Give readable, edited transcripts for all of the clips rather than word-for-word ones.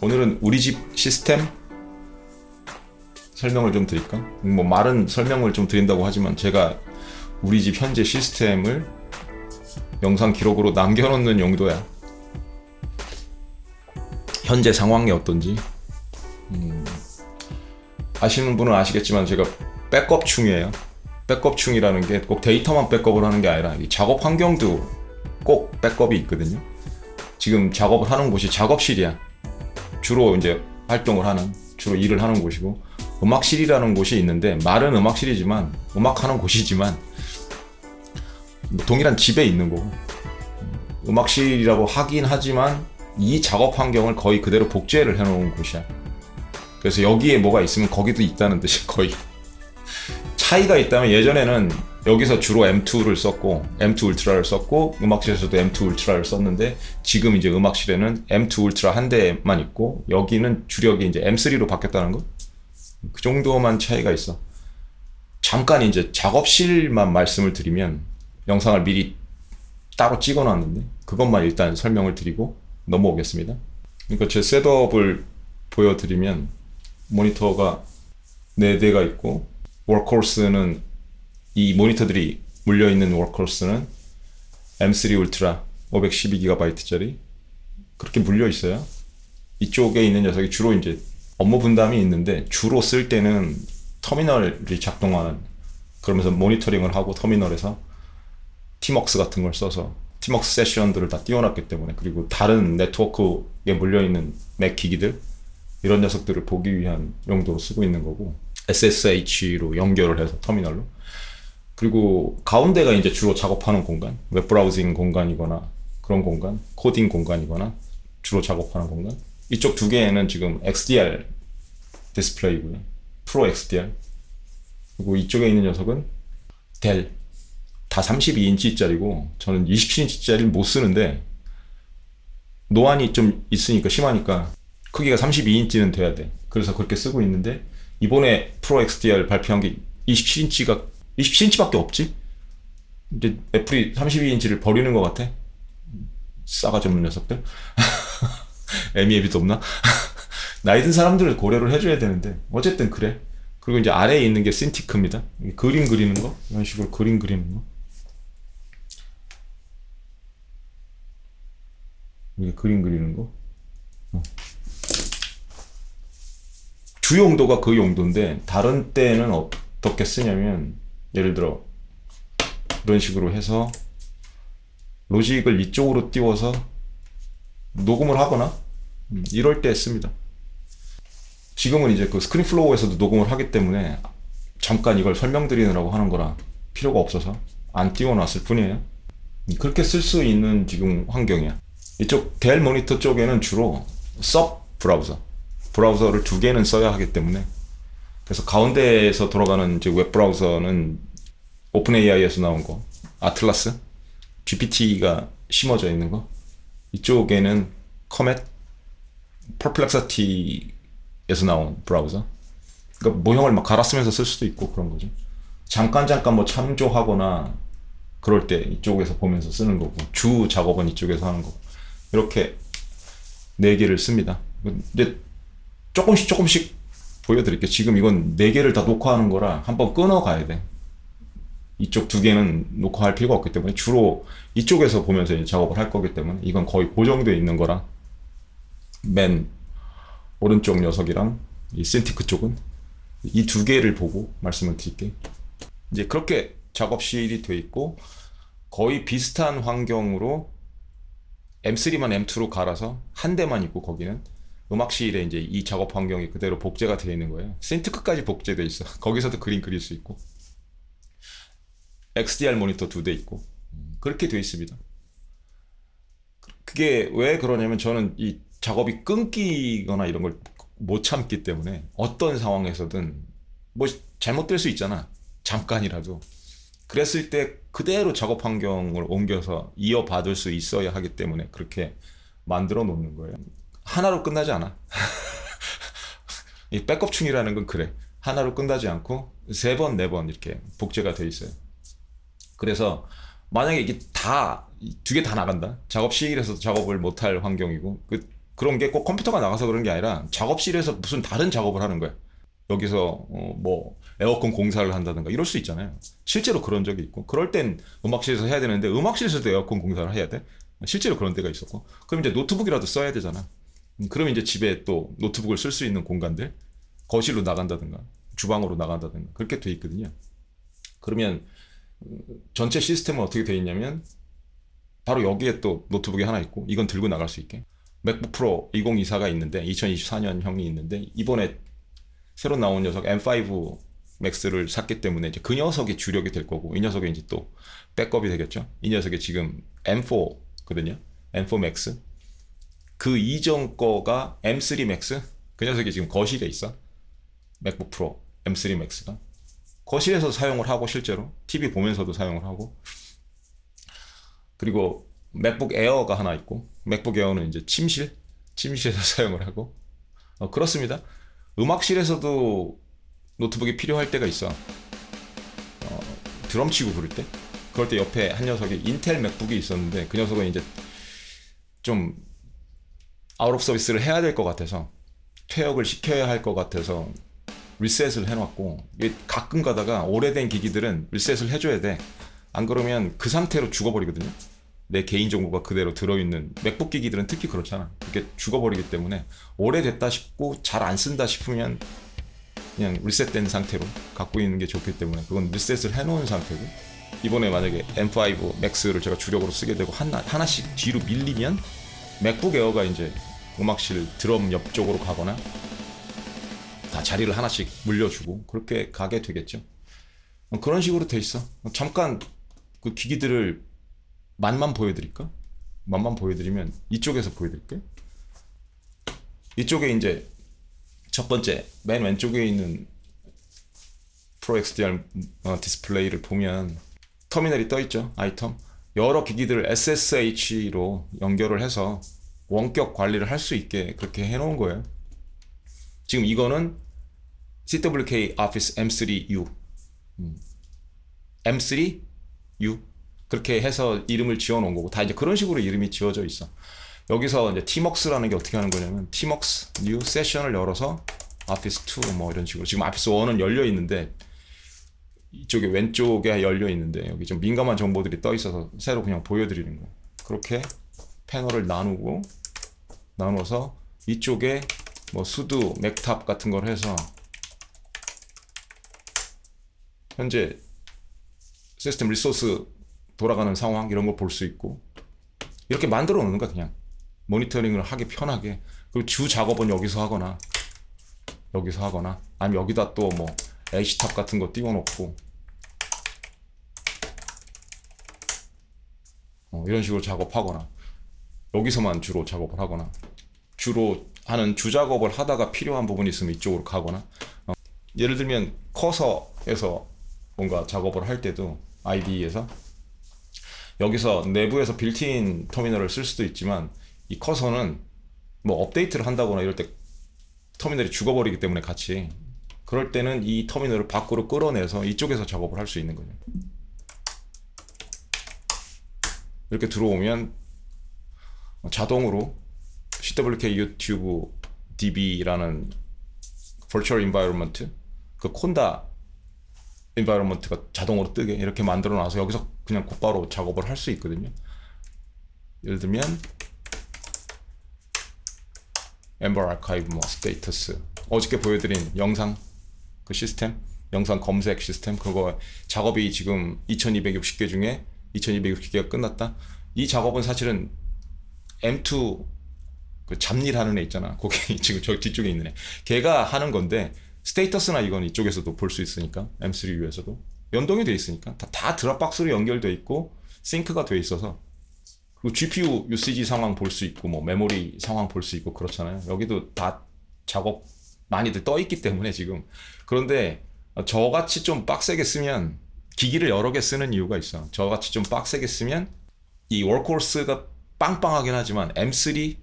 오늘은 우리 집 시스템 설명을 좀 드릴까? 뭐 말은 설명을 좀 드린다고 하지만 제가 우리 집 현재 시스템을 영상 기록으로 남겨놓는 용도야. 현재 상황이 어떤지 아시는 분은 아시겠지만 제가 백업충이에요. 백업충이라는 게 꼭 데이터만 백업을 하는 게 아니라 이 작업 환경도 꼭 백업이 있거든요. 지금 작업을 하는 곳이 작업실이야. 주로 이제 활동을 하는, 주로 일을 하는 곳이고, 음악실이라는 곳이 있는데 말은 음악실이지만 음악하는 곳이지만 동일한 집에 있는 거고, 음악실이라고 하긴 하지만 이 작업 환경을 거의 그대로 복제를 해놓은 곳이야. 그래서 여기에 뭐가 있으면 거기도 있다는 뜻이 거의. 차이가 있다면 예전에는 여기서 주로 M2를 썼고 M2 울트라를 썼고 음악실에서도 M2 울트라를 썼는데 지금 이제 음악실에는 M2 울트라 한 대만 있고 여기는 주력이 이제 M3로 바뀌었다는 거. 그 정도만 차이가 있어. 잠깐 이제 작업실만 말씀을 드리면 영상을 미리 따로 찍어놨는데 그것만 일단 설명을 드리고 넘어오겠습니다. 그러니까 제 셋업을 보여드리면 모니터가 4대가 있고 워크호스는 이 모니터들이 물려있는 워크호스는 M3 울트라 512GB짜리 그렇게 물려있어요. 이쪽에 있는 녀석이 주로 이제 업무 분담이 있는데 주로 쓸 때는 터미널이 작동하는, 그러면서 모니터링을 하고 터미널에서 티먹스 같은 걸 써서 티먹스 세션들을 다 띄워놨기 때문에, 그리고 다른 네트워크에 물려있는 맥 기기들 이런 녀석들을 보기 위한 용도로 쓰고 있는 거고, SSH로 연결을 해서 터미널로. 그리고 가운데가 이제 주로 작업하는 공간, 웹브라우징 공간이거나 그런 공간, 코딩 공간이거나 주로 작업하는 공간. 이쪽 두 개에는 지금 XDR 디스플레이고요. 프로 XDR. 그리고 이쪽에 있는 녀석은 델. 다 32인치짜리고 저는 27인치짜리를 못 쓰는데 노안이 좀 있으니까 심하니까 크기가 32인치는 돼야 돼. 그래서 그렇게 쓰고 있는데 이번에 프로 XDR 발표한 게 27인치밖에 없지? 이제 애플이 32인치를 버리는 것 같아. 싸가지 없는 녀석들. 애미애비도 없나? 나이 든 사람들을 고려를 해줘야 되는데 어쨌든 그래. 그리고 이제 아래에 있는 게 신티크입니다. 그림 그리는 거, 이런 식으로 그림 그리는 거. 이게 그림 그리는 거. 주 용도가 그 용도인데 다른 때는 어떻게 쓰냐면 예를 들어 이런 식으로 해서 로직을 이쪽으로 띄워서 녹음을 하거나 이럴 때 씁니다. 지금은 이제 그 스크린플로우에서도 녹음을 하기 때문에 잠깐 이걸 설명드리느라고 하는 거라 필요가 없어서 안 띄워놨을 뿐이에요. 그렇게 쓸 수 있는 지금 환경이야. 이쪽 델 모니터 쪽에는 주로 섭 브라우저를 2개는 써야 하기 때문에, 그래서 가운데에서 돌아가는 이제 웹 브라우저는 오픈 AI에서 나온 거, 아틀라스, GPT가 심어져 있는 거. 이쪽에는 커멧, 퍼플렉서티에서 나온 브라우저. 그러니까 모형을 막 갈아 쓰면서 쓸 수도 있고 그런 거죠. 잠깐 뭐 참조하거나 그럴 때 이쪽에서 보면서 쓰는 거고, 주 작업은 이쪽에서 하는 거고. 이렇게 4개를 씁니다. 이제 조금씩 보여드릴게요. 지금 이건 4개를 다 녹화하는 거라 한번 끊어 가야 돼. 이쪽 2개는 녹화할 필요가 없기 때문에 주로 이쪽에서 보면서 이제 작업을 할 거기 때문에 이건 거의 고정되어 있는 거라 맨 오른쪽 녀석이랑 이 신티크 쪽은 이 2개를 보고 말씀을 드릴게요. 이제 그렇게 작업실이 돼 있고 거의 비슷한 환경으로 M3만 M2로 갈아서 한 대만 있고 거기는 음악실에 이제 이 작업 환경이 그대로 복제가 되어 있는 거예요. 신티크까지 복제되어 있어. 거기서도 그림 그릴 수 있고 XDR 모니터 2대 있고 그렇게 되어 있습니다. 그게 왜 그러냐면 저는 이 작업이 끊기거나 이런 걸 못 참기 때문에 어떤 상황에서든 뭐 잘못될 수 있잖아. 잠깐이라도. 그랬을 때 그대로 작업 환경을 옮겨서 이어받을 수 있어야 하기 때문에 그렇게 만들어 놓는 거예요. 하나로 끝나지 않아. 이 백업충이라는 건 그래. 하나로 끝나지 않고 3번, 4번 이렇게 복제가 돼 있어요. 그래서 만약에 이게 다, 2개 다 나간다. 작업실에서도 작업을 못할 환경이고, 그런 게 꼭 컴퓨터가 나가서 그런 게 아니라 작업실에서 무슨 다른 작업을 하는 거야. 여기서 뭐 에어컨 공사를 한다든가 이럴 수 있잖아요. 실제로 그런 적이 있고 그럴 땐 음악실에서 해야 되는데 음악실에서도 에어컨 공사를 해야 돼. 실제로 그런 데가 있었고 그럼 이제 노트북이라도 써야 되잖아. 그럼 이제 집에 또 노트북을 쓸 수 있는 공간들 거실로 나간다든가 주방으로 나간다든가 그렇게 돼 있거든요. 그러면 전체 시스템은 어떻게 돼 있냐면 바로 여기에 또 노트북이 하나 있고 이건 들고 나갈 수 있게 맥북 프로 2024가 있는데 2024년형이 있는데 이번에 새로 나온 녀석 M5 맥스를 샀기 때문에 이제 그 녀석이 주력이 될 거고 이 녀석이 이제 또 백업이 되겠죠. 이 녀석이 지금 M4거든요. M4 맥스. 그 이전 거가 M3 맥스. 그 녀석이 지금 거실에 있어. 맥북 프로 M3 맥스가. 거실에서 사용을 하고 실제로 TV 보면서도 사용을 하고 그리고 맥북 에어가 하나 있고 맥북 에어는 이제 침실에서 사용을 하고 그렇습니다. 음악실에서도 노트북이 필요할 때가 있어. 드럼 치고 부를 때. 그럴 때 옆에 한 녀석이 인텔 맥북이 있었는데 그 녀석은 이제 좀 아웃 오브 서비스를 해야 될 것 같아서 퇴역을 시켜야 할 것 같아서 리셋을 해놨고 가끔 가다가 오래된 기기들은 리셋을 해줘야 돼. 안 그러면 그 상태로 죽어버리거든요. 내 개인정보가 그대로 들어있는 맥북 기기들은 특히 그렇잖아. 이렇게 죽어버리기 때문에 오래됐다 싶고 잘 안 쓴다 싶으면 그냥 리셋된 상태로 갖고 있는 게 좋기 때문에 그건 리셋을 해놓은 상태고 이번에 만약에 M5 맥스를 제가 주력으로 쓰게 되고 하나씩 뒤로 밀리면 맥북 에어가 이제 음악실 드럼 옆쪽으로 가거나 다 자리를 하나씩 물려주고 그렇게 가게 되겠죠. 그런 식으로 돼 있어. 잠깐 그 기기들을 맛만 보여드릴까? 맛만 보여드리면 이쪽에서 보여드릴게요. 이쪽에 이제 첫 번째 맨 왼쪽에 있는 프로 XDR 디스플레이를 보면 터미널이 떠 있죠. 아이텀. 여러 기기들을 SSH로 연결을 해서 원격 관리를 할 수 있게 그렇게 해놓은 거예요. 지금 이거는 CWK Office M3U M3U 그렇게 해서 이름을 지어놓은 거고 다 이제 그런 식으로 이름이 지어져 있어. 여기서 이제 Tmox라는 게 어떻게 하는 거냐면 Tmox New Session을 열어서 Office 2 뭐 이런 식으로 지금 Office 1은 열려 있는데 이쪽에 왼쪽에 열려 있는데 여기 좀 민감한 정보들이 떠 있어서 새로 그냥 보여드리는 거예요. 그렇게 패널을 나눠서 이쪽에 뭐 수도 맥탑 같은 걸 해서 현재 시스템 리소스 돌아가는 상황 이런 걸 볼 수 있고 이렇게 만들어 놓는 거야. 그냥 모니터링을 하기 편하게. 그리고 주 작업은 여기서 하거나 아니면 여기다 또 뭐 H탑 같은 거 띄워놓고 이런 식으로 작업하거나 여기서만 주로 작업을 하거나 주로 하는 주작업을 하다가 필요한 부분이 있으면 이쪽으로 가거나 예를 들면 커서에서 뭔가 작업을 할 때도 IDE에서 여기서 내부에서 빌트인 터미널을 쓸 수도 있지만 이 커서는 뭐 업데이트를 한다거나 이럴 때 터미널이 죽어버리기 때문에 같이 그럴 때는 이 터미널을 밖으로 끌어내서 이쪽에서 작업을 할 수 있는 거죠. 이렇게 들어오면 자동으로 CWK 유튜브 DB라는 Virtual Environment 그 콘다 environment가 자동으로 뜨게 이렇게 만들어 놔서 여기서 그냥 곧바로 작업을 할 수 있거든요. 예를 들면 Ember Archive 뭐 스테이터스 어저께 보여드린 영상 그 시스템 영상 검색 시스템 그거 작업이 지금 2260개 중에 2260개가 끝났다. 이 작업은 사실은 M2 그 잡일 하는 애 있잖아. 거기 지금 저 뒤쪽에 있는 애. 걔가 하는 건데 스테이터스나 이건 이쪽에서도 볼 수 있으니까 M3U에서도 연동이 돼 있으니까 다 드랍박스로 연결돼 있고 싱크가 돼 있어서 그리고 GPU UCG 상황 볼 수 있고 뭐 메모리 상황 볼 수 있고 그렇잖아요. 여기도 다 작업 많이들 떠 있기 때문에 지금 그런데 저같이 좀 빡세게 쓰면 기기를 여러 개 쓰는 이유가 있어. 저같이 좀 빡세게 쓰면 이 워크호스가 빵빵하긴 하지만 M3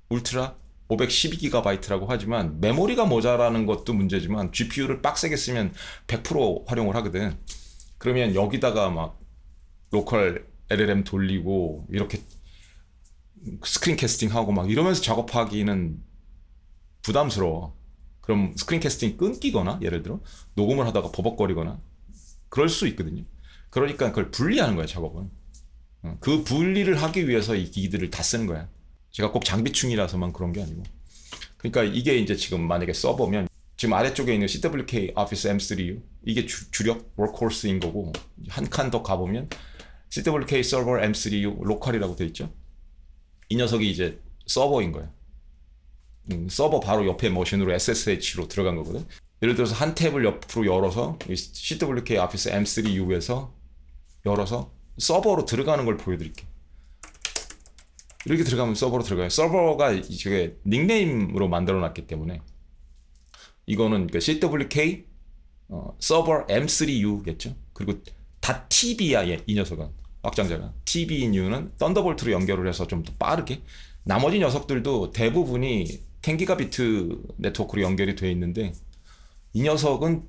울트라 512GB라고 하지만 메모리가 모자라는 것도 문제지만 GPU를 빡세게 쓰면 100% 활용을 하거든. 그러면 여기다가 막 로컬 LLM 돌리고 이렇게 스크린 캐스팅하고 막 이러면서 작업하기는 부담스러워. 그럼 스크린 캐스팅 끊기거나 예를 들어 녹음을 하다가 버벅거리거나 그럴 수 있거든요. 그러니까 그걸 분리하는 거야, 작업은. 그 분리를 하기 위해서 이 기기들을 다 쓰는 거야. 제가 꼭 장비충이라서만 그런 게 아니고. 그러니까 이게 이제 지금 만약에 서버면 지금 아래쪽에 있는 CWK Office M3U 이게 주력 워크호스인 거고, 한 칸 더 가보면 CWK Server M3U 로컬이라고 돼 있죠. 이 녀석이 이제 서버인 거야. 서버 바로 옆에 머신으로 SSH로 들어간 거거든. 예를 들어서 한 탭을 옆으로 열어서 CWK Office M3U에서 열어서 서버로 들어가는 걸 보여드릴게요. 이렇게 들어가면 서버로 들어가요. 서버가 이게 닉네임으로 만들어놨기 때문에 이거는 그 CWK 서버 M3U겠죠. 그리고 .tv야 이 녀석은 확장자가. tv인 이유는 썬더볼트로 연결을 해서 좀 더 빠르게. 나머지 녀석들도 대부분이 10기가비트 네트워크로 연결이 되어 있는데 이 녀석은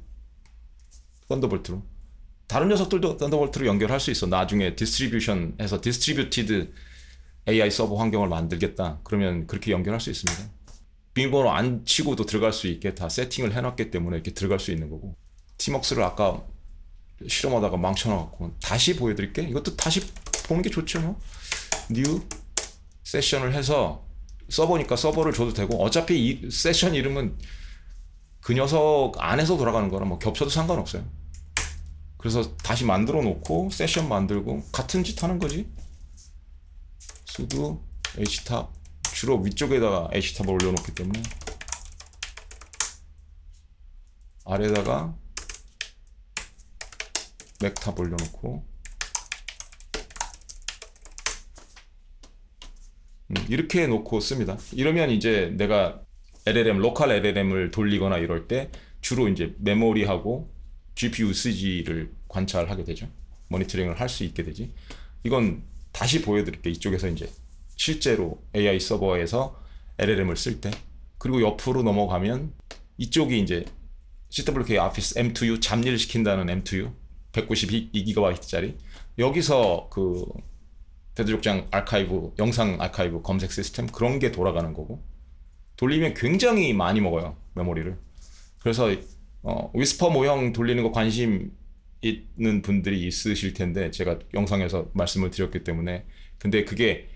썬더볼트로. 다른 녀석들도 썬더볼트로 연결할 수 있어. 나중에 디스트리뷰션 해서 디스트리뷰티드 AI 서버 환경을 만들겠다. 그러면 그렇게 연결할 수 있습니다. 비밀번호 안 치고도 들어갈 수 있게 다 세팅을 해놨기 때문에 이렇게 들어갈 수 있는 거고. 티먹스를 아까 실험하다가 망쳐놔갖고 다시 보여드릴게. 이것도 다시 보는 게 좋죠. 뭐. 뉴 세션을 해서 서버니까 서버를 줘도 되고, 어차피 이 세션 이름은 그 녀석 안에서 돌아가는 거라 뭐 겹쳐도 상관없어요. 그래서 다시 만들어 놓고 세션 만들고 같은 짓 하는 거지. sudo htab 주로 위쪽에다가 htab을 올려놓기 때문에 아래다가 맥탑 올려놓고 이렇게 해놓고 씁니다. 이러면 이제 내가 LLM, 로컬 LLM을 돌리거나 이럴 때 주로 이제 메모리하고 GPU 쓰지를 관찰하게 되죠. 모니터링을 할 수 있게 되지. 이건 다시 보여드릴게요. 이쪽에서 이제 실제로 AI 서버에서 LLM을 쓸 때. 그리고 옆으로 넘어가면 이쪽이 이제 CWK Office M2U 잠일 시킨다는 M2U 192GB짜리. 여기서 그 대도족장 아카이브, 영상 아카이브 검색 시스템 그런 게 돌아가는 거고. 돌리면 굉장히 많이 먹어요, 메모리를. 그래서 위스퍼 모형 돌리는 거 관심 있는 분들이 있으실 텐데 제가 영상에서 말씀을 드렸기 때문에. 근데 그게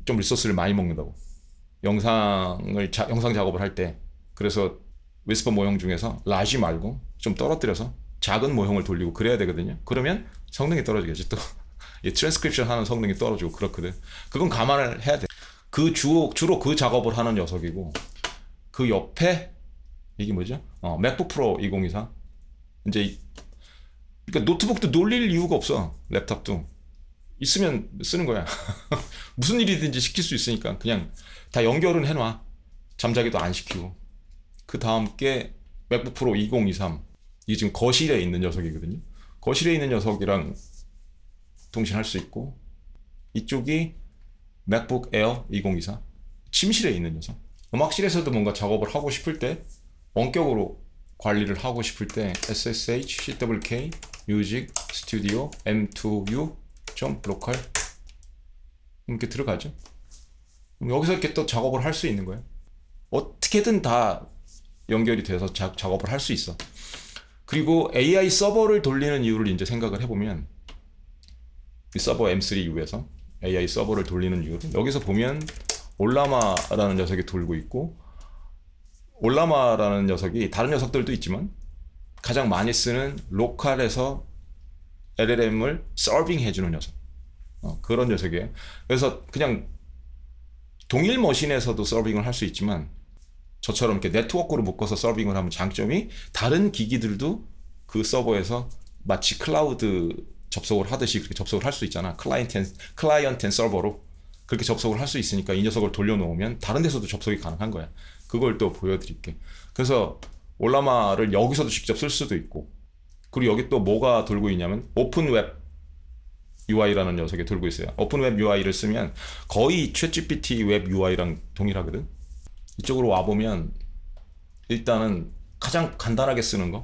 좀 리소스를 많이 먹는다고. 영상 작업을 할 때. 그래서 위스퍼 모형 중에서 라지 말고 좀 떨어뜨려서 작은 모형을 돌리고 그래야 되거든요. 그러면 성능이 떨어지겠지 또. 트랜스크립션 하는 성능이 떨어지고 그렇거든. 그건 감안을 해야 돼. 주로 그 작업을 하는 녀석이고, 그 옆에 이게 뭐죠? 맥북 프로 2024. 이제 그러니까 노트북도 놀릴 이유가 없어. 랩탑도 있으면 쓰는 거야. 무슨 일이든지 시킬 수 있으니까 그냥 다 연결은 해놔. 잠자기도 안 시키고. 그 다음 게 맥북 프로 2023. 이게 지금 거실에 있는 녀석이거든요. 거실에 있는 녀석이랑 통신할 수 있고, 이쪽이 맥북 에어 2024. 침실에 있는 녀석. 음악실에서도 뭔가 작업을 하고 싶을 때, 원격으로 관리를 하고 싶을 때 SSH, CWK, Music, Studio, M2U, local 이렇게 들어가죠. 그럼 여기서 이렇게 또 작업을 할 수 있는 거예요. 어떻게든 다 연결이 돼서 작업을 할 수 있어. 그리고 AI 서버를 돌리는 이유를 이제 생각을 해보면, 이 서버 M3U에서 AI 서버를 돌리는 이유는 여기서 보면 올라마라는 녀석이 돌고 있고, 올라마라는 녀석이 다른 녀석들도 있지만 가장 많이 쓰는 로컬에서 LLM을 서빙 해주는 녀석. 그런 녀석이에요. 그래서 그냥 동일 머신에서도 서빙을 할 수 있지만 저처럼 이렇게 네트워크로 묶어서 서빙을 하면 장점이 다른 기기들도 그 서버에서 마치 클라우드 접속을 하듯이 그렇게 접속을 할 수 있잖아. 클라이언트 앤 서버로 그렇게 접속을 할 수 있으니까 이 녀석을 돌려놓으면 다른 데서도 접속이 가능한 거야. 그걸 또 보여드릴게. 그래서 올라마를 여기서도 직접 쓸 수도 있고, 그리고 여기 또 뭐가 돌고 있냐면 오픈웹 UI라는 녀석이 돌고 있어요. 오픈웹 UI를 쓰면 거의 챗GPT 웹 UI랑 동일하거든. 이쪽으로 와보면 일단은 가장 간단하게 쓰는 거,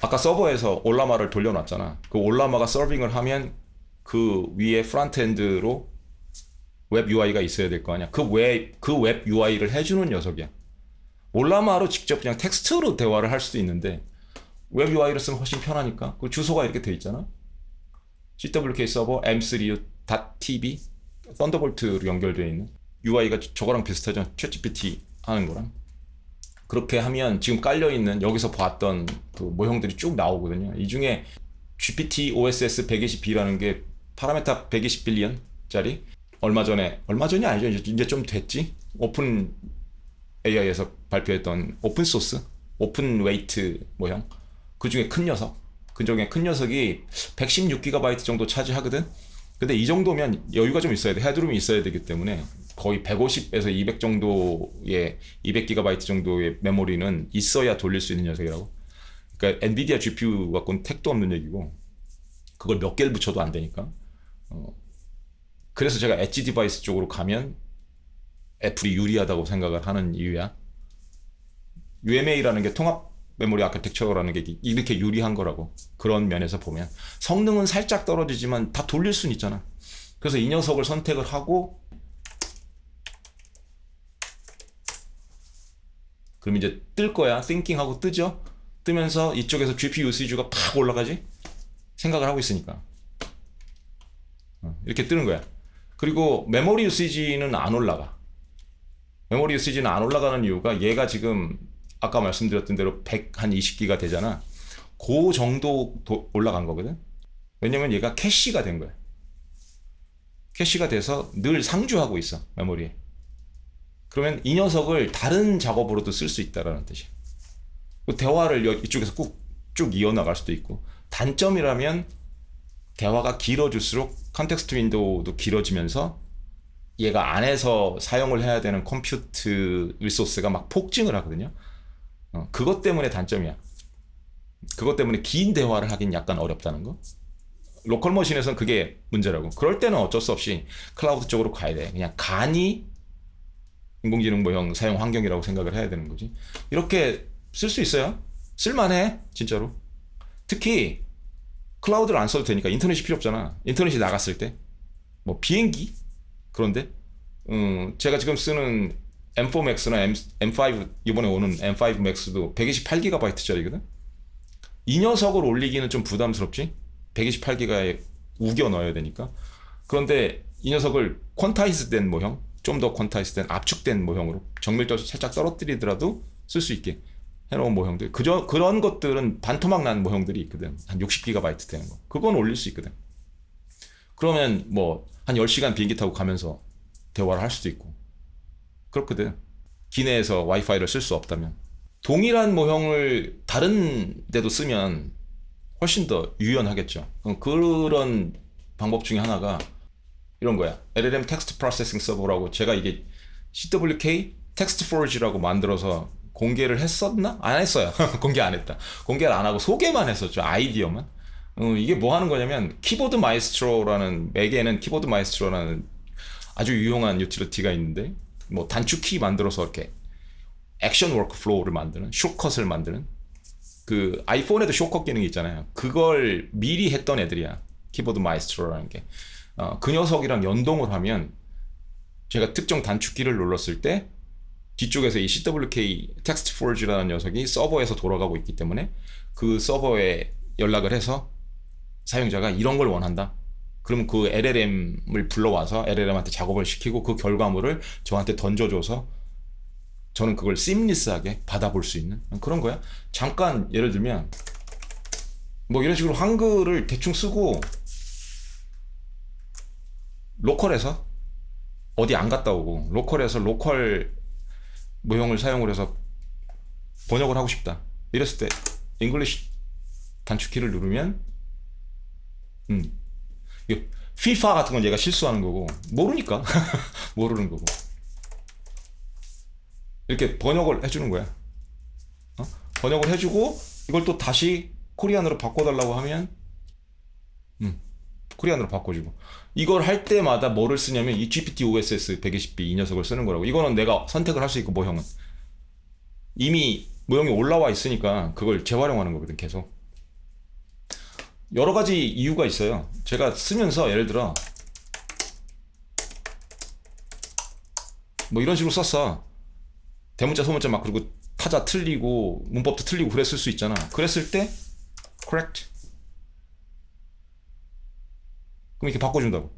아까 서버에서 올라마를 돌려놨잖아. 그 올라마가 서빙을 하면 그 위에 프론트엔드로 웹 UI가 있어야 될 거 아니야. 그 웹 UI를 해주는 녀석이야. 올라마로 직접 그냥 텍스트로 대화를 할 수도 있는데 웹 UI를 쓰면 훨씬 편하니까 그 주소가 이렇게 돼 있잖아. CWK 서버 m3u.tv 썬더볼트로 연결되어 있는 UI가 저거랑 비슷하죠. 챗GPT 하는 거랑. 그렇게 하면 지금 깔려있는 여기서 봤던 그 모형들이 쭉 나오거든요. 이 중에 GPT OSS 120b라는 게 파라메타 120빌리언짜리 얼마 전이 아니죠. 이제 좀 됐지. 오픈 AI에서 발표했던 오픈 소스, 오픈 웨이트 모형. 그 중에 큰 녀석. 그 중에 큰 녀석이 116GB 정도 차지하거든. 근데 이 정도면 여유가 좀 있어야 돼. 헤드룸이 있어야 되기 때문에 거의 150에서 200 정도의 200GB 정도의 메모리는 있어야 돌릴 수 있는 녀석이라고. 그러니까 엔비디아 GPU 갖고는 택도 없는 얘기고 그걸 몇 개를 붙여도 안 되니까. 그래서 제가 엣지 디바이스 쪽으로 가면 애플이 유리하다고 생각을 하는 이유야. UMA라는 게 통합 메모리 아키텍처라는 게 이렇게 유리한 거라고. 그런 면에서 보면 성능은 살짝 떨어지지만 다 돌릴 수는 있잖아. 그래서 이 녀석을 선택을 하고 그럼 이제 뜰 거야. thinking 하고 뜨죠. 뜨면서 이쪽에서 GPU usage가 팍 올라가지. 생각을 하고 있으니까 이렇게 뜨는 거야. 그리고 메모리 유시지는 안 올라가. 메모리 유시지는 안 올라가는 이유가 얘가 지금 아까 말씀드렸던 대로 120기가 되잖아. 그 정도 올라간 거거든. 왜냐면 얘가 캐시가 된 거야. 캐시가 돼서 늘 상주하고 있어, 메모리에. 그러면 이 녀석을 다른 작업으로도 쓸 수 있다라는 뜻이야. 대화를 이쪽에서 쭉 이어나갈 수도 있고. 단점이라면 대화가 길어질수록 컨텍스트 윈도우도 길어지면서 얘가 안에서 사용을 해야 되는 컴퓨트 리소스가 막 폭증을 하거든요. 그것 때문에 단점이야. 그것 때문에 긴 대화를 하긴 약간 어렵다는 거. 로컬 머신에서는 그게 문제라고. 그럴 때는 어쩔 수 없이 클라우드 쪽으로 가야 돼. 그냥 간이 인공지능 모형 사용 환경이라고 생각을 해야 되는 거지. 이렇게 쓸 수 있어요. 쓸만해, 진짜로. 특히 클라우드를 안 써도 되니까 인터넷이 필요 없잖아. 인터넷이 나갔을 때. 뭐 비행기? 그런데 제가 지금 쓰는 M4 Max나 M5 이번에 오는 M5 Max도 128GB짜리거든. 이 녀석을 올리기는 좀 부담스럽지. 128GB에 우겨 넣어야 되니까. 그런데 이 녀석을 퀀타이즈된 모형, 좀 더 퀀타이즈된 압축된 모형으로 정밀도를 살짝 떨어뜨리더라도 쓸 수 있게 해놓은 모형들. 그런 것들은 반토막 난 모형들이 있거든. 한 60GB 되는 거. 그건 올릴 수 있거든. 그러면 뭐 한 10시간 비행기 타고 가면서 대화를 할 수도 있고. 그렇거든. 기내에서 와이파이를 쓸 수 없다면. 동일한 모형을 다른 데도 쓰면 훨씬 더 유연하겠죠. 그런 방법 중에 하나가 이런 거야. LLM 텍스트 프로세싱 서버라고 제가 이게 CWK 텍스트 포리지라고 만들어서 공개를 했었나? 안 했어요. 공개 안 했다. 공개를 안 하고 소개만 했었죠. 아이디어만. 이게 뭐 하는 거냐면 키보드 마이스트로라는 맥에는 키보드 마이스트로라는 아주 유용한 유틸리티가 있는데 뭐 단축키 만들어서 이렇게 액션 워크플로우를 만드는 숏컷을 만드는 그 아이폰에도 숏컷 기능이 있잖아요. 그걸 미리 했던 애들이야. 키보드 마이스트로라는 게. 그 녀석이랑 연동을 하면 제가 특정 단축키를 눌렀을 때 뒤쪽에서 이 CWK 텍스트 포리지라는 녀석이 서버에서 돌아가고 있기 때문에 그 서버에 연락을 해서 사용자가 이런 걸 원한다. 그럼 그 LLM을 불러와서 LLM한테 작업을 시키고 그 결과물을 저한테 던져줘서 저는 그걸 심리스하게 받아볼 수 있는 그런 거야. 잠깐 예를 들면 뭐 이런 식으로 한글을 대충 쓰고 로컬에서 어디 안 갔다 오고 로컬에서 로컬 모형을 사용을 해서 번역을 하고 싶다. 이랬을 때 잉글리시 단축키를 누르면 FIFA 같은 건 얘가 실수하는 거고 모르니까 모르는 거고 이렇게 번역을 해주는 거야. 번역을 해주고 이걸 또 다시 코리안으로 바꿔달라고 하면 코리안으로 바꿔주고 이걸 할 때마다 뭐를 쓰냐면 이 GPT OSS 120b 이 녀석을 쓰는 거라고. 이거는 내가 선택을 할 수 있고 모형은 이미 모형이 올라와 있으니까 그걸 재활용하는 거거든. 계속 여러 가지 이유가 있어요. 제가 쓰면서 예를 들어 뭐 이런 식으로 썼어. 대문자 소문자 막 그리고 타자 틀리고 문법도 틀리고 그랬을 수 있잖아. 그랬을 때 correct. 그럼 이렇게 바꿔준다고.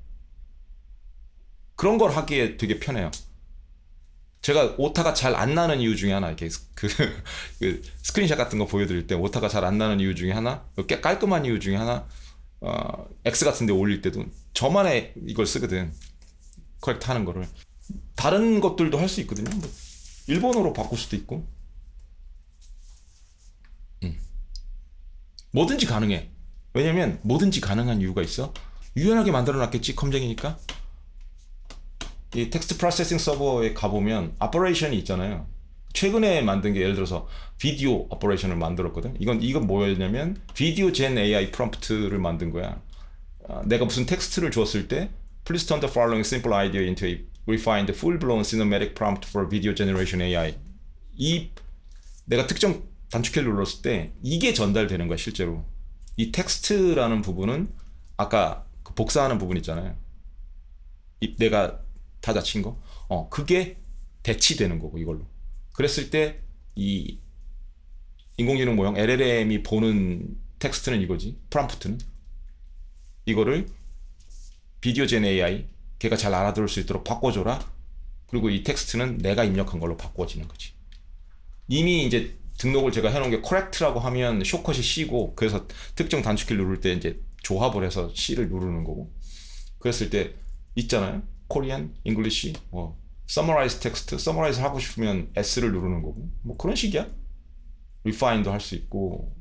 그런 걸 하기에 되게 편해요. 제가 오타가 잘 안 나는 이유 중에 하나, 이렇게 그 스크린샷 같은 거 보여드릴 때 오타가 잘 안 나는 이유 중에 하나, 꽤 깔끔한 이유 중에 하나, X 같은 데 올릴 때도 저만의 이걸 쓰거든. 커렉트 하는 거를. 다른 것들도 할 수 있거든요. 뭐 일본어로 바꿀 수도 있고. 뭐든지 가능해. 왜냐면 뭐든지 가능한 이유가 있어. 유연하게 만들어 놨겠지, 컴쟁이니까. 이 텍스트 프로세싱 서버에 가보면 오퍼레이션이 있잖아요. 최근에 만든 게 예를 들어서 비디오 오퍼레이션을 만들었거든. 이건 뭐였냐면 비디오 젠 AI 프롬프트를 만든 거야. 내가 무슨 텍스트를 줬을 때 Please turn the following simple idea into a refined full-blown cinematic prompt for video generation AI. 이 내가 특정 단축키를 눌렀을 때 이게 전달되는 거야, 실제로. 이 텍스트라는 부분은 아까 그 복사하는 부분 있잖아요. 내가 타자 친 거. 그게 대치되는 거고, 이걸로. 그랬을 때 이 인공지능 모형 LLM이 보는 텍스트는 이거지. 프롬프트는 이거를 비디오 젠 AI 걔가 잘 알아들을 수 있도록 바꿔줘라. 그리고 이 텍스트는 내가 입력한 걸로 바꿔지는 거지. 이미 이제 등록을 제가 해놓은 게 correct라고 하면 쇼컷이 C고, 그래서 특정 단축키를 누를 때 이제 조합을 해서 C를 누르는 거고. 그랬을 때 있잖아요. Korean, English, summarize text, summarize 하고 싶으면 S를 누르는 거고. 뭐 그런 식이야. refine도 할 수 있고.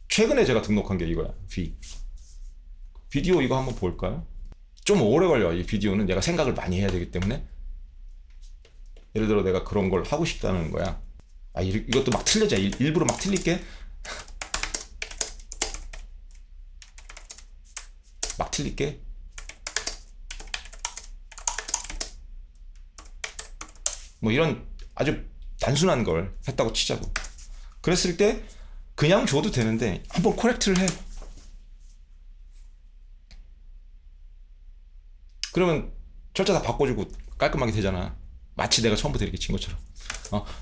최근에 제가 등록한 게 이거야. V. 비디오 이거 한번 볼까요? 좀 오래 걸려. 이 비디오는 내가 생각을 많이 해야 되기 때문에. 예를 들어 내가 그런 걸 하고 싶다는 거야. 이것도 막 틀려져. 일부러 막 틀릴게. 막 틀릴게. 뭐 이런 아주 단순한 걸 했다고 치자고. 그랬을 때 그냥 줘도 되는데 한번 코렉트를 해. 그러면 철자 다 바꿔주고 깔끔하게 되잖아. 마치 내가 처음부터 이렇게 친 것처럼.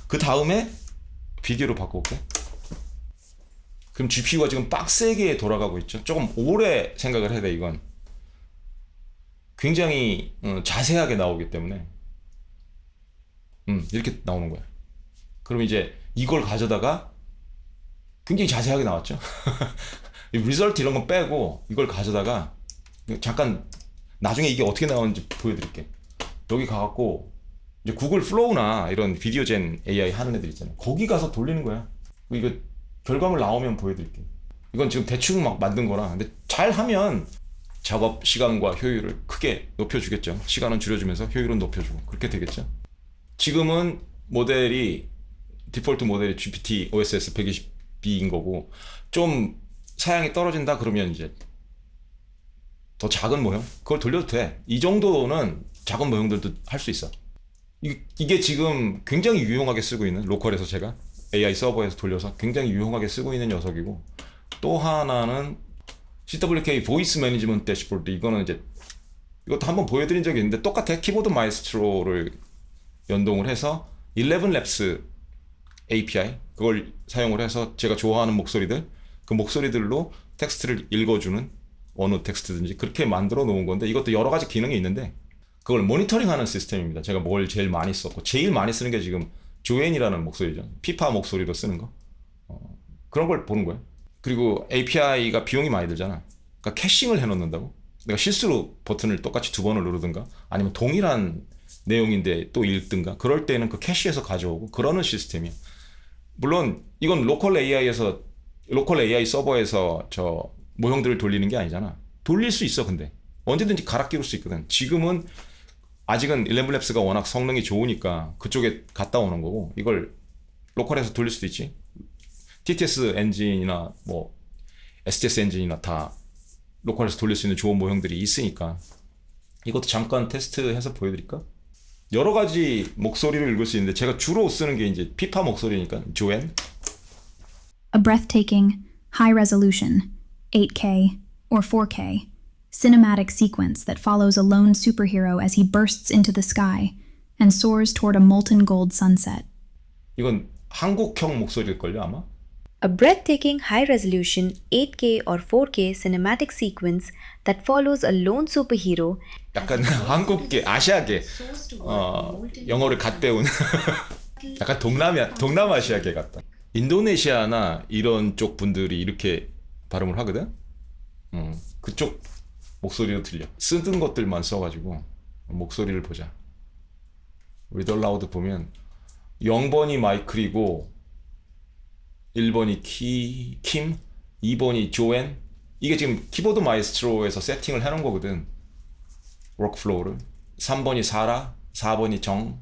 그 다음에 비디오로 바꿔볼게. 그럼 GPU가 지금 빡세게 돌아가고 있죠. 조금 오래 생각을 해야 돼. 이건 굉장히 자세하게 나오기 때문에 이렇게 나오는 거야. 그럼 이제 이걸 가져다가 굉장히 자세하게 나왔죠. 리설트 이런 거 빼고 이걸 가져다가 잠깐 나중에 이게 어떻게 나오는지 보여드릴게. 여기 가갖고 이제 구글 플로우나 이런 비디오 젠 AI 하는 애들 있잖아요. 거기 가서 돌리는 거야. 이거 결과물 나오면 보여드릴게. 이건 지금 대충 막 만든 거라. 근데 잘 하면 작업 시간과 효율을 크게 높여주겠죠. 시간은 줄여주면서 효율은 높여주고 그렇게 되겠죠. 지금은 모델이 디폴트 모델이 GPT OSS 120B인 거고, 좀 사양이 떨어진다 그러면 이제 더 작은 모형 그걸 돌려도 돼. 이 정도는 작은 모형들도 할 수 있어. 이게 지금 굉장히 유용하게 쓰고 있는, 로컬에서 제가 AI 서버에서 돌려서 굉장히 유용하게 쓰고 있는 녀석이고, 또 하나는 CWK 보이스 매니지먼트 대시보드. 이거는 이제 이것도 한번 보여드린 적이 있는데 똑같아. 키보드 마이스트로를 연동을 해서 11labs API 그걸 사용을 해서 제가 좋아하는 목소리들, 그 목소리들로 텍스트를 읽어주는, 어느 텍스트든지 그렇게 만들어 놓은 건데, 이것도 여러 가지 기능이 있는데 그걸 모니터링하는 시스템입니다. 제가 뭘 제일 많이 썼고, 제일 많이 쓰는 게 지금 조앤이라는 목소리죠. 피파 목소리로 쓰는 거. 그런 걸 보는 거예요. 그리고 API가 비용이 많이 들잖아. 그러니까 캐싱을 해놓는다고. 내가 실수로 버튼을 똑같이 2번을 누르든가, 아니면 동일한 내용인데 또 읽든가, 그럴 때는 그 캐시에서 가져오고 그러는 시스템이야. 물론 이건 로컬 AI 서버에서 저 모형들을 돌리는 게 아니잖아. 돌릴 수 있어. 근데 언제든지 갈아 끼울 수 있거든. 지금은 아직은 11labs가 워낙 성능이 좋으니까 그쪽에 갔다 오는 거고, 이걸 로컬에서 돌릴 수도 있지. TTS 엔진이나 뭐 STS 엔진이나 다 로컬에서 돌릴 수 있는 좋은 모형들이 있으니까. 이것도 잠깐 테스트해서 보여드릴까? 여러 가지 목소리를 읽을 수 있는데 제가 주로 쓰는 게 이제 피파 목소리니까 조앤. A breathtaking, high-resolution, 8K or 4K cinematic sequence that follows a lone superhero as he bursts into the sky and soars toward a molten gold sunset. 이건 한국형 목소리일걸요 아마? A breathtaking high-resolution 8K or 4K cinematic sequence that follows a lone superhero 약간 한국계, 아시아계 영어를 갓 배운 약간 동남아시아계 같다. 인도네시아나 이런 쪽 분들이 이렇게 발음을 하거든? 그쪽 목소리로 들려. 쓰던 것들만 써가지고 목소리를 보자. Read Aloud 보면 0번이 마이클이고 1번이 킴, 2번이 조앤. 이게 지금 키보드 마이스트로에서 세팅을 해놓은 거거든. 워크플로우를. 3번이 사라, 4번이 정,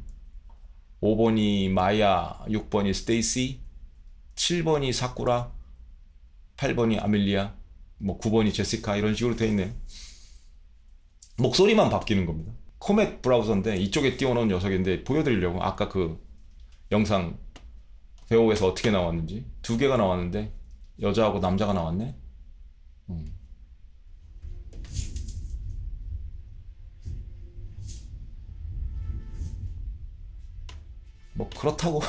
5번이 마야, 6번이 스테이시, 7번이 사쿠라, 8번이 아멜리아, 뭐 9번이 제시카 이런 식으로 돼 있네. 목소리만 바뀌는 겁니다. 코맥 브라우저인데 이쪽에 띄워놓은 녀석인데 보여드리려고 아까 그 영상 배우에서 어떻게 나왔는지 2개가 나왔는데 여자하고 남자가 나왔네. 뭐 그렇다고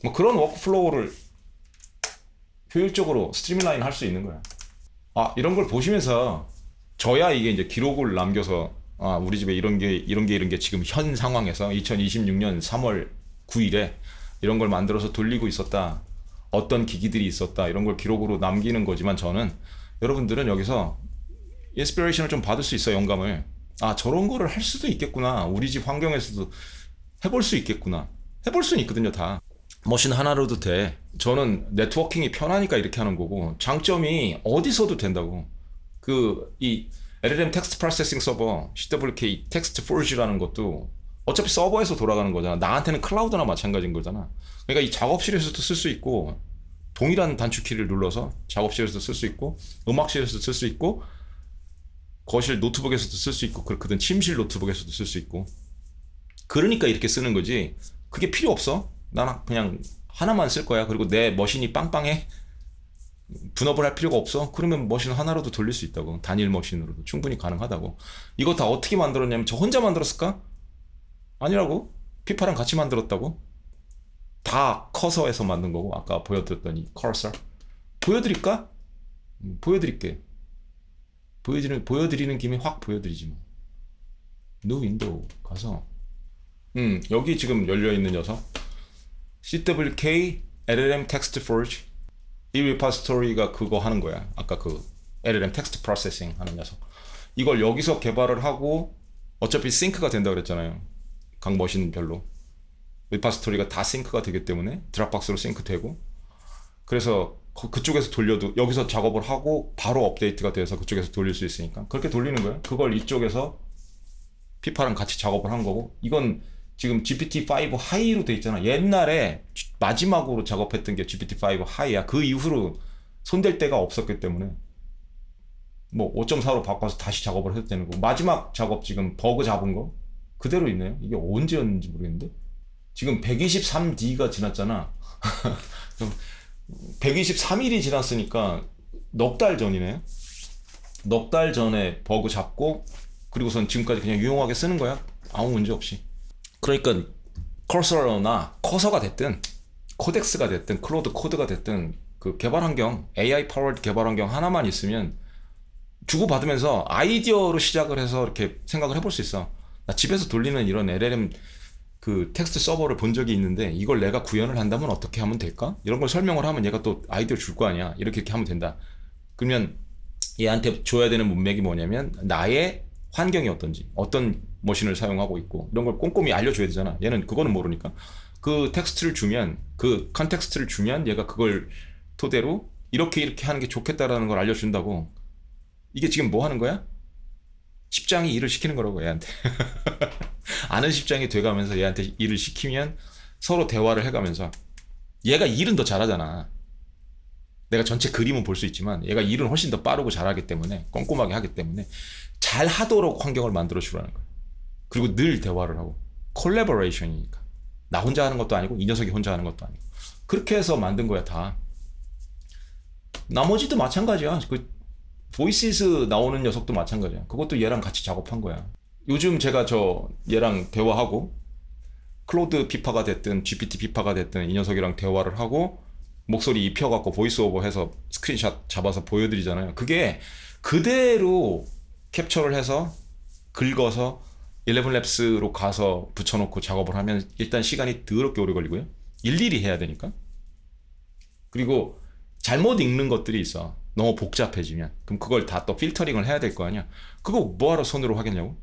뭐 그런 워크플로우를 효율적으로 스트리밍라인 할 수 있는 거야. 아, 이런 걸 보시면서 저야 이게 이제 기록을 남겨서 아, 우리 집에 이런 게 지금 현 상황에서 2026년 3월 9일에 이런 걸 만들어서 돌리고 있었다. 어떤 기기들이 있었다. 이런 걸 기록으로 남기는 거지만 저는 여러분들은 여기서 인스피레이션을 좀 받을 수 있어요. 영감을. 아, 저런 거를 할 수도 있겠구나. 우리 집 환경에서도 해볼 수 있겠구나. 해볼 수는 있거든요, 다. 머신 하나로도 돼. 저는 네트워킹이 편하니까 이렇게 하는 거고 장점이 어디서도 된다고. 이 LLM 텍스트 프로세싱 서버 CWK 텍스트 포지라는 것도 어차피 서버에서 돌아가는 거잖아. 나한테는 클라우드나 마찬가지인 거잖아. 그러니까 이 작업실에서도 쓸 수 있고 동일한 단축키를 눌러서 작업실에서도 쓸 수 있고 음악실에서도 쓸 수 있고 거실 노트북에서도 쓸 수 있고 그렇거든. 침실 노트북에서도 쓸 수 있고. 그러니까 이렇게 쓰는 거지. 그게 필요 없어. 나는 그냥 하나만 쓸 거야. 그리고 내 머신이 빵빵해. 분업을 할 필요가 없어. 그러면 머신 하나로도 돌릴 수 있다고. 단일 머신으로도 충분히 가능하다고. 이거 다 어떻게 만들었냐면 저 혼자 만들었을까? 아니라고. 피파랑 같이 만들었다고. 다 커서에서 만든 거고 아까 보여드렸던 이 커서 보여드릴까? 보여드릴게. 보여드리는 김에 확 보여드리지 뭐. New Window 가서 여기 지금 열려있는 녀석 CWK LLM Text Forge 이 리파스토리가 그거 하는 거야. 아까 그 LLM 텍스트 프로세싱 하는 녀석. 이걸 여기서 개발을 하고 어차피 싱크가 된다 그랬잖아요. 각 머신별로. 리파스토리가 다 싱크가 되기 때문에 드랍박스로 싱크되고 그래서 그쪽에서 돌려도 여기서 작업을 하고 바로 업데이트가 돼서 그쪽에서 돌릴 수 있으니까 그렇게 돌리는 거예요. 그걸 이쪽에서 피파랑 같이 작업을 한 거고 이건 지금 GPT-5 하이로 돼 있잖아. 옛날에 마지막으로 작업했던 게 GPT-5 하이야. 그 이후로 손댈 데가 없었기 때문에 뭐 5.4로 바꿔서 다시 작업을 해도 되는 거고 마지막 작업 지금 버그 잡은 거 그대로 있네요. 이게 언제였는지 모르겠는데 지금 123D가 지났잖아. 123일이 지났으니까 넉 달 전이네. 넉 달 전에 버그 잡고 그리고선 지금까지 그냥 유용하게 쓰는 거야. 아무 문제 없이. 그러니까 커서나 커서가 됐든 코덱스가 됐든 클로드 코드가 됐든 그 개발 환경 AI 파워드 개발 환경 하나만 있으면 주고받으면서 아이디어로 시작을 해서 이렇게 생각을 해볼 수 있어. 나 집에서 돌리는 이런 LLM 그 텍스트 서버를 본 적이 있는데 이걸 내가 구현을 한다면 어떻게 하면 될까? 이런 걸 설명을 하면 얘가 또 아이디어 줄 거 아니야. 이렇게 하면 된다. 그러면 얘한테 줘야 되는 문맥이 뭐냐면 나의 환경이 어떤지 어떤 머신을 사용하고 있고 이런 걸 꼼꼼히 알려줘야 되잖아. 얘는 그거는 모르니까 그 텍스트를 주면 그 컨텍스트를 주면 얘가 그걸 토대로 이렇게 하는 게 좋겠다라는 걸 알려준다고. 이게 지금 뭐 하는 거야? 십장이 일을 시키는 거라고 얘한테. 아는 십장이 돼가면서 얘한테 일을 시키면 서로 대화를 해가면서 얘가 일은 더 잘하잖아. 내가 전체 그림은 볼 수 있지만 얘가 일은 훨씬 더 빠르고 잘하기 때문에 꼼꼼하게 하기 때문에 잘 하도록 환경을 만들어 주라는 거야. 그리고 늘 대화를 하고 콜래버레이션이니까 나 혼자 하는 것도 아니고 이 녀석이 혼자 하는 것도 아니고 그렇게 해서 만든 거야 다. 나머지도 마찬가지야. 그 보이시스 나오는 녀석도 마찬가지야. 그것도 얘랑 같이 작업한 거야. 요즘 제가 저 얘랑 대화하고 클로드 피파가 됐든 GPT 피파가 됐든 이 녀석이랑 대화를 하고 목소리 입혀갖고 보이스 오버 해서 스크린샷 잡아서 보여드리잖아요. 그게 그대로 캡처를 해서 긁어서 11랩스로 가서 붙여놓고 작업을 하면 일단 시간이 더럽게 오래 걸리고요. 일일이 해야 되니까. 그리고 잘못 읽는 것들이 있어. 너무 복잡해지면. 그럼 그걸 다 또 필터링을 해야 될 거 아니야. 그거 뭐하러 손으로 하겠냐고.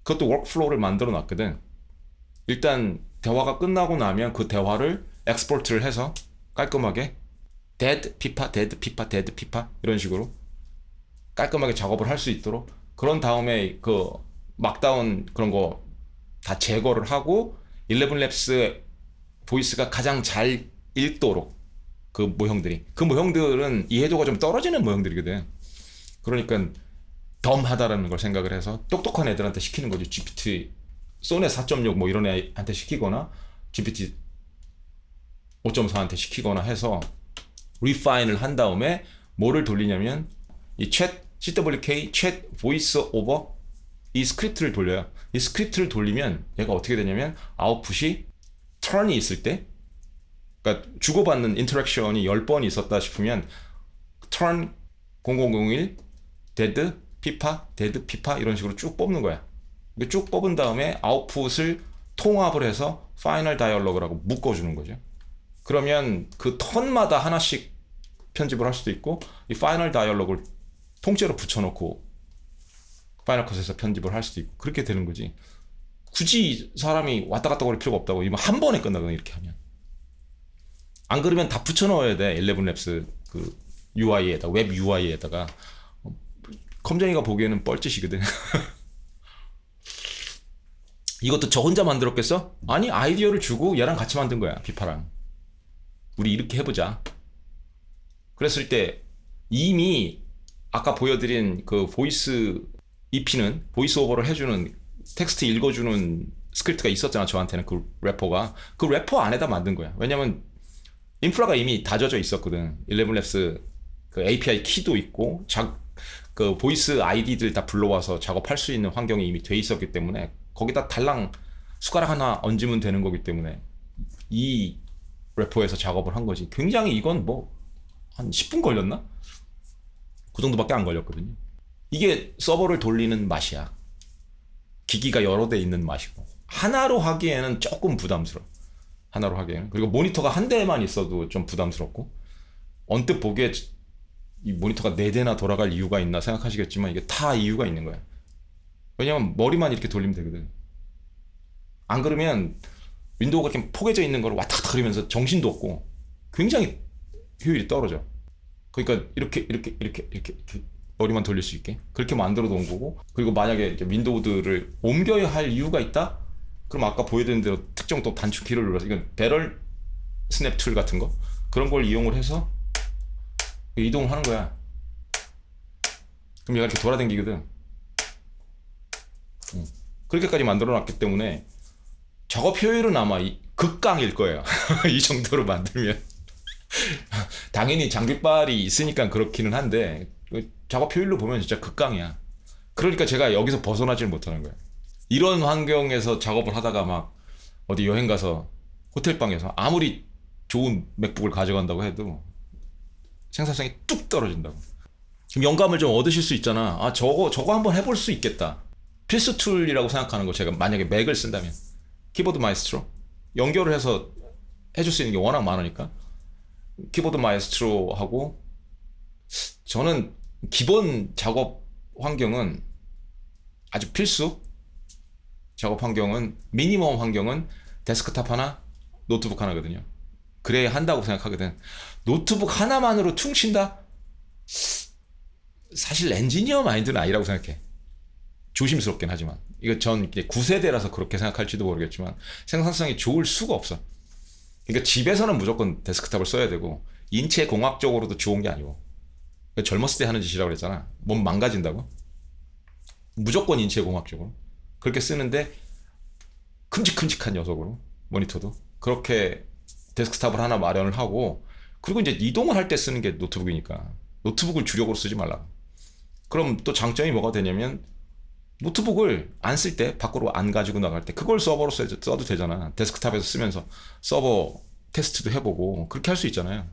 그것도 워크플로우를 만들어 놨거든. 일단 대화가 끝나고 나면 그 대화를 엑스포트를 해서 깔끔하게 데드 피파 데드 피파 데드 피파 이런 식으로 깔끔하게 작업을 할 수 있도록, 그런 다음에 그 막다운 그런 거 다 제거를 하고 11랩스 보이스가 가장 잘 읽도록 그 모형들은 이해도가 좀 떨어지는 모형들이거든. 그러니까 덤하다라는 걸 생각을 해서 똑똑한 애들한테 시키는 거지. GPT 소넷 4.6 뭐 이런 애한테 시키거나 GPT 5.4한테 시키거나 해서 리파인을 한 다음에 뭐를 돌리냐면 이 CWK 챗 보이스 오버 이 스크립트를 돌려요. 이 스크립트를 돌리면 얘가 어떻게 되냐면 아웃풋이 turn이 있을 때, 그러니까 주고받는 인터랙션이 10번 있었다 싶으면 turn 0001 dead 피파 dead 피파 이런 식으로 쭉 뽑는 거야. 쭉 뽑은 다음에 아웃풋을 통합을 해서 파이널 다이얼로그라고 묶어주는 거죠. 그러면 그 턴마다 하나씩 편집을 할 수도 있고 이 파이널 다이얼로그를 통째로 붙여놓고 파이널 컷에서 편집을 할 수도 있고 그렇게 되는 거지. 굳이 사람이 왔다 갔다 거릴 필요가 없다고. 이거 한 번에 끝나거든 이렇게 하면. 안 그러면 다 붙여넣어야 돼. 11랩스 그 UI에다가 웹 UI에다가. 컴쟁이가 보기에는 뻘짓이거든. 이것도 저 혼자 만들었겠어? 아니 아이디어를 주고 얘랑 같이 만든 거야. 피파랑. 우리 이렇게 해보자. 그랬을 때 이미 아까 보여드린 그 보이스 입히는 보이스 오버를 해주는 텍스트 읽어주는 스크립트가 있었잖아. 저한테는 그 래퍼가. 그 래퍼 안에다 만든 거야. 왜냐면 인프라가 이미 다져져 있었거든. 11랩스 그 API 키도 있고 그 보이스 아이디들 다 불러와서 작업할 수 있는 환경이 이미 돼 있었기 때문에 거기다 달랑 숟가락 하나 얹으면 되는 거기 때문에 이 래퍼에서 작업을 한 거지. 굉장히 이건 뭐 한 10분 걸렸나? 그 정도밖에 안 걸렸거든요. 이게 서버를 돌리는 맛이야. 기기가 여러 대 있는 맛이고. 하나로 하기에는 조금 부담스러워. 하나로 하기에는. 그리고 모니터가 한 대만 있어도 좀 부담스럽고. 언뜻 보기에 이 모니터가 4대나 돌아갈 이유가 있나 생각하시겠지만 이게 다 이유가 있는 거야. 왜냐면 머리만 이렇게 돌리면 되거든. 안 그러면 윈도우가 이렇게 포개져 있는 걸 왔다 갔다 그리면서 정신도 없고 굉장히 효율이 떨어져. 그러니까 이렇게 머리만 돌릴 수 있게 그렇게 만들어 놓은 거고. 그리고 만약에 이제 윈도우들을 옮겨야 할 이유가 있다? 그럼 아까 보여드린 대로 특정 또 단축키를 눌러서, 이건 배럴 스냅 툴 같은 거 그런 걸 이용을 해서 이동을 하는 거야. 그럼 얘가 이렇게 돌아다니거든. 그렇게까지 만들어 놨기 때문에 작업 효율은 아마 극강일 거예요. 이 정도로 만들면. 당연히 장비빨이 있으니까 그렇기는 한데 작업 효율로 보면 진짜 극강이야. 그러니까 제가 여기서 벗어나지를 못하는 거예요. 이런 환경에서 작업을 하다가 막 어디 여행 가서 호텔방에서 아무리 좋은 맥북을 가져간다고 해도 생산성이 뚝 떨어진다고. 지금 영감을 좀 얻으실 수 있잖아. 아 저거 한번 해볼 수 있겠다. 필수 툴이라고 생각하는 거, 제가 만약에 맥을 쓴다면 키보드 마이스트로 연결을 해서 해줄 수 있는 게 워낙 많으니까 키보드 마이스트로하고, 저는 기본 작업 환경은 아주 필수 작업 환경은, 미니멈 환경은 데스크탑 하나 노트북 하나거든요. 그래야 한다고 생각하거든. 노트북 하나만으로 퉁친다? 사실 엔지니어 마인드는 아니라고 생각해. 조심스럽긴 하지만. 이거 전 9세대라서 그렇게 생각할지도 모르겠지만 생산성이 좋을 수가 없어. 그러니까 집에서는 무조건 데스크탑을 써야 되고, 인체 공학적으로도 좋은 게 아니고. 젊었을 때 하는 짓이라고 그랬잖아. 몸 망가진다고. 무조건 인체 공학적으로 그렇게 쓰는데 큼직큼직한 녀석으로 모니터도 그렇게 데스크탑을 하나 마련을 하고, 그리고 이제 이동을 할 때 쓰는 게 노트북이니까 노트북을 주력으로 쓰지 말라. 그럼 또 장점이 뭐가 되냐면 노트북을 안 쓸 때, 밖으로 안 가지고 나갈 때 그걸 서버로 써도 되잖아. 데스크탑에서 쓰면서 서버 테스트도 해보고 그렇게 할 수 있잖아요.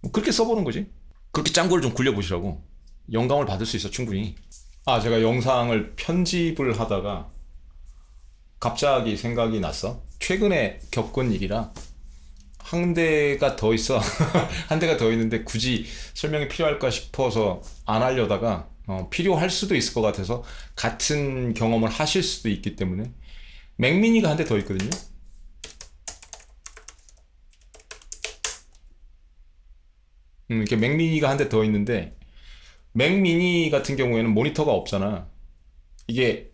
뭐 그렇게 써보는 거지. 그렇게 짱구를 좀 굴려보시라고. 영감을 받을 수 있어, 충분히. 제가 영상을 편집을 하다가 갑자기 생각이 났어. 최근에 겪은 일이라 한 대가 더 있어. 한 대가 더 있는데 굳이 설명이 필요할까 싶어서 안 하려다가 필요할 수도 있을 것 같아서, 같은 경험을 하실 수도 있기 때문에. 맥미니가 한 대 더 있거든요. 이렇게 맥미니가 한 대 더 있는데, 맥미니 같은 경우에는 모니터가 없잖아. 이게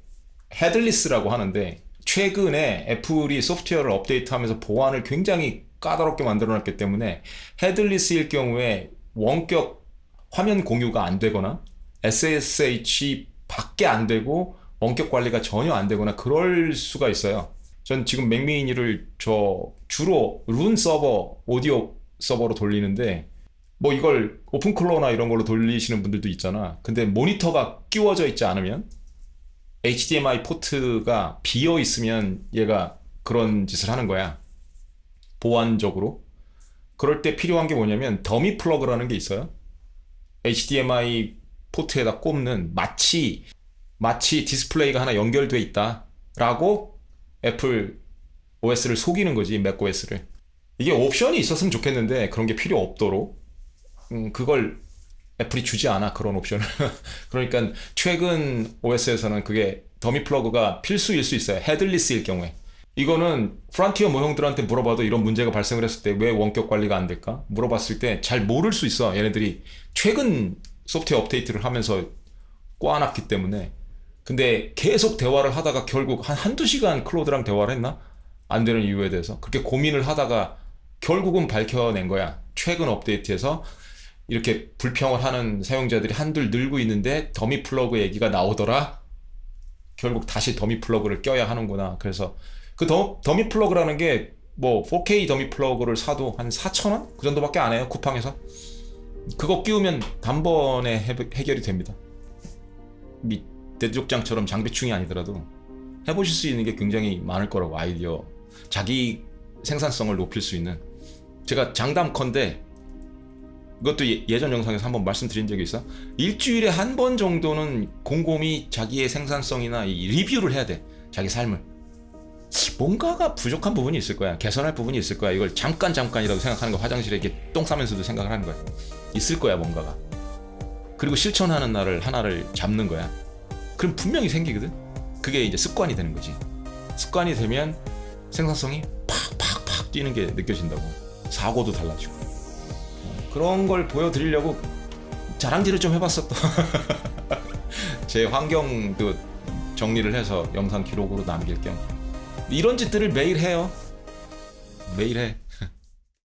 헤드리스라고 하는데, 최근에 애플이 소프트웨어를 업데이트하면서 보안을 굉장히 까다롭게 만들어놨기 때문에 헤드리스일 경우에 원격 화면 공유가 안 되거나 SSH 밖에 안 되고 원격 관리가 전혀 안 되거나 그럴 수가 있어요. 전 지금 맥미니를 주로 룬 서버, 오디오 서버로 돌리는데, 뭐 이걸 오픈클로나 이런 걸로 돌리시는 분들도 있잖아. 근데 모니터가 끼워져 있지 않으면, HDMI 포트가 비어 있으면 얘가 그런 짓을 하는 거야. 보안적으로. 그럴 때 필요한 게 뭐냐면 더미 플러그라는 게 있어요. HDMI 포트에다 꼽는, 마치 디스플레이가 하나 연결돼 있다라고 애플 OS를 속이는 거지, 맥 OS를. 이게 옵션이 있었으면 좋겠는데 그런 게 필요 없도록 그걸 애플이 주지 않아, 그런 옵션을. 그러니까 최근 OS에서는 그게 더미 플러그가 필수일 수 있어요. 헤드리스일 경우에. 이거는 프론티어 모형들한테 물어봐도 이런 문제가 발생을 했을 때 왜 원격 관리가 안 될까? 물어봤을 때 잘 모를 수 있어. 얘네들이 최근 소프트웨어 업데이트를 하면서 꽈놨기 때문에. 근데 계속 대화를 하다가 결국 한두 시간 클로드랑 대화를 했나? 안 되는 이유에 대해서. 그렇게 고민을 하다가 결국은 밝혀낸 거야. 최근 업데이트에서 이렇게 불평을 하는 사용자들이 한둘 늘고 있는데 더미 플러그 얘기가 나오더라. 결국 다시 더미 플러그를 껴야 하는구나. 그래서 그 더미 플러그라는 게 뭐 4K 더미 플러그를 사도 한 4,000원? 그 정도밖에 안 해요, 쿠팡에서. 그거 끼우면 단번에 해결이 됩니다. 대족장처럼 장비충이 아니더라도 해보실 수 있는 게 굉장히 많을 거라고. 아이디어, 자기 생산성을 높일 수 있는. 제가 장담컨대, 그것도 예전 영상에서 한번 말씀드린 적이 있어. 일주일에 한 번 정도는 곰곰이 자기의 생산성이나 이 리뷰를 해야 돼. 자기 삶을. 뭔가가 부족한 부분이 있을 거야. 개선할 부분이 있을 거야. 이걸 잠깐이라도 생각하는 거. 화장실에 이렇게 똥 싸면서도 생각을 하는 거야. 있을 거야, 뭔가가. 그리고 실천하는 날을 하나를 잡는 거야. 그럼 분명히 생기거든. 그게 이제 습관이 되는 거지. 습관이 되면 생산성이 팍팍팍 뛰는 게 느껴진다고. 사고도 달라지고. 그런 걸 보여드리려고 자랑질을 좀 해봤어. 또 제 환경도 정리를 해서 영상 기록으로 남길 겸 이런 짓들을 매일 해요. 매일 해.